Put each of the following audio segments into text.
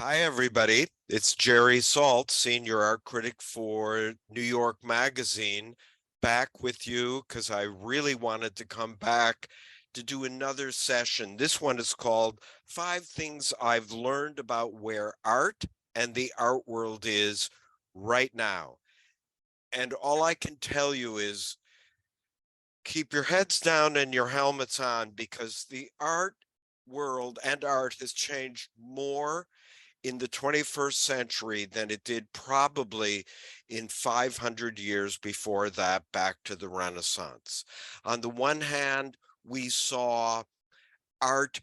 Hi, everybody. It's Jerry Saltz, senior art critic for New York Magazine, back with you because I really wanted to come back to do another session. This one is called 5 Things I've Learned About Where Art and the Art World Is Right Now. And all I can tell you is keep your heads down and your helmets on because the art world and art has changed more in the 21st century than it did probably in 500 years before that, back to the Renaissance. On the one hand, we saw art,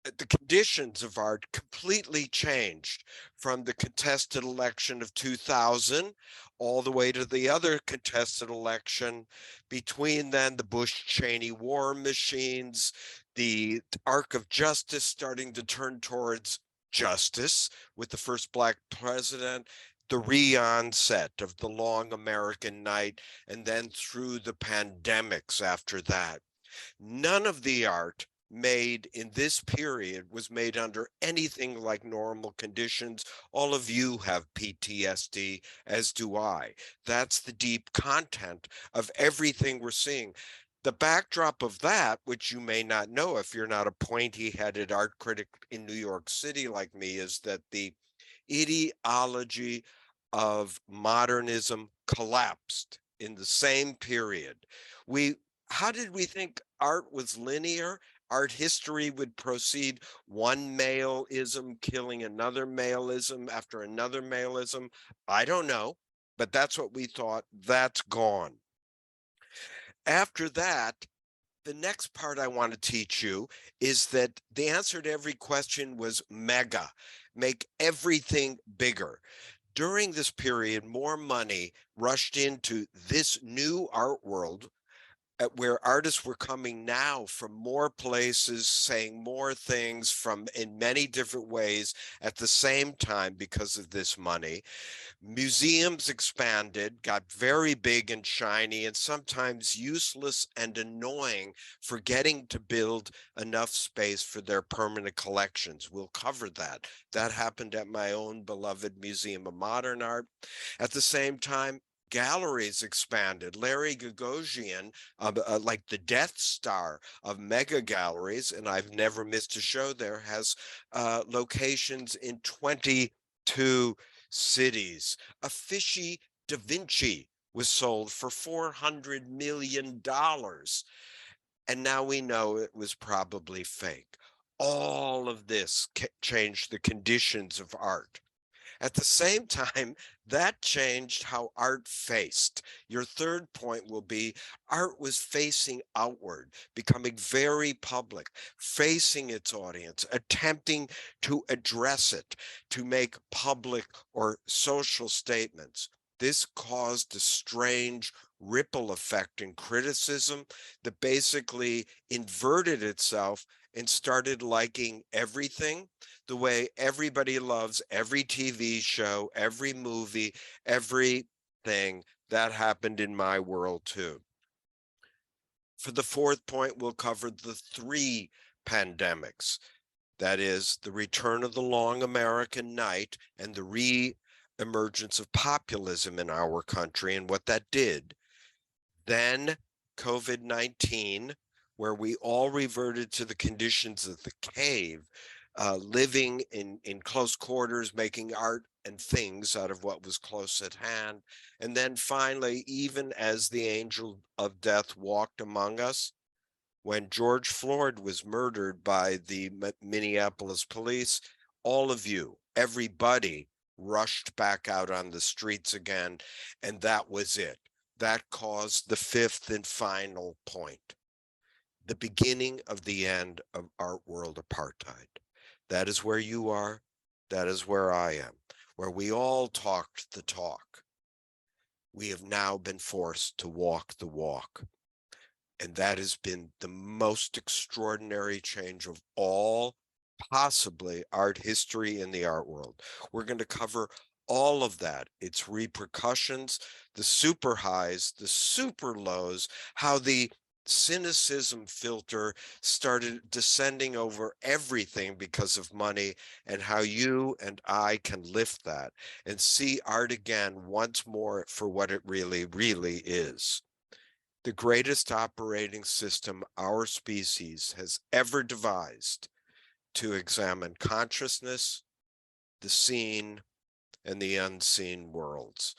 the conditions of art completely changed from the contested election of 2000 all the way to the other contested election. Between then, the Bush-Cheney war machines, the arc of justice starting to turn towards justice with the first Black president, the re-onset of the long American night, and then through the pandemics after that. None of the art made in this period was made under anything like normal conditions. All of you have PTSD, as do I. That's the deep content of everything we're seeing. The backdrop of that, which you may not know if you're not a pointy-headed art critic in New York City like me, is that the ideology of modernism collapsed in the same period. How did we think art was linear? Art history would proceed one maleism killing another maleism after another maleism. I don't know, but that's what we thought. That's gone. After that, the next part I want to teach you is that the answer to every question was mega, make everything bigger. During this period, more money rushed into this new art world where artists were coming now from more places, saying more things from in many different ways at the same time because of this money. Museums expanded, got very big and shiny, and sometimes useless and annoying, forgetting to build enough space for their permanent collections. We'll cover that. That happened at my own beloved Museum of Modern Art. At the same time, galleries expanded. Larry Gagosian, like the Death Star of mega galleries, and I've never missed a show there, has locations in 22 cities. A fishy Da Vinci was sold for $400 million. And now we know it was probably fake. All of this changed the conditions of art. At the same time, that changed how art faced. Your third point will be art was facing outward, becoming very public, facing its audience, attempting to address it, to make public or social statements. This caused a strange ripple effect in criticism that basically inverted itself and started liking everything the way everybody loves every TV show, every movie, everything. That happened in my world too. For the fourth point, we'll cover the 3 pandemics. That is the return of the long American night and the re-emergence of populism in our country and what that did. Then COVID-19, where we all reverted to the conditions of the cave, living in close quarters, making art and things out of what was close at hand. And then finally, even as the angel of death walked among us, when George Floyd was murdered by the Minneapolis police, all of you, everybody, rushed back out on the streets again, and that was it. That caused the 5th and final point, the beginning of the end of art world apartheid. That is where you are. That is where I am, where we all talked the talk. We have now been forced to walk the walk. And that has been the most extraordinary change of all, possibly, art history in the art world. We're going to cover all of that, its repercussions, the super highs, the super lows, how the cynicism filter started descending over everything because of money, and how you and I can lift that and see art again once more for what it really, really is. The greatest operating system our species has ever devised to examine consciousness, the seen, and the unseen worlds.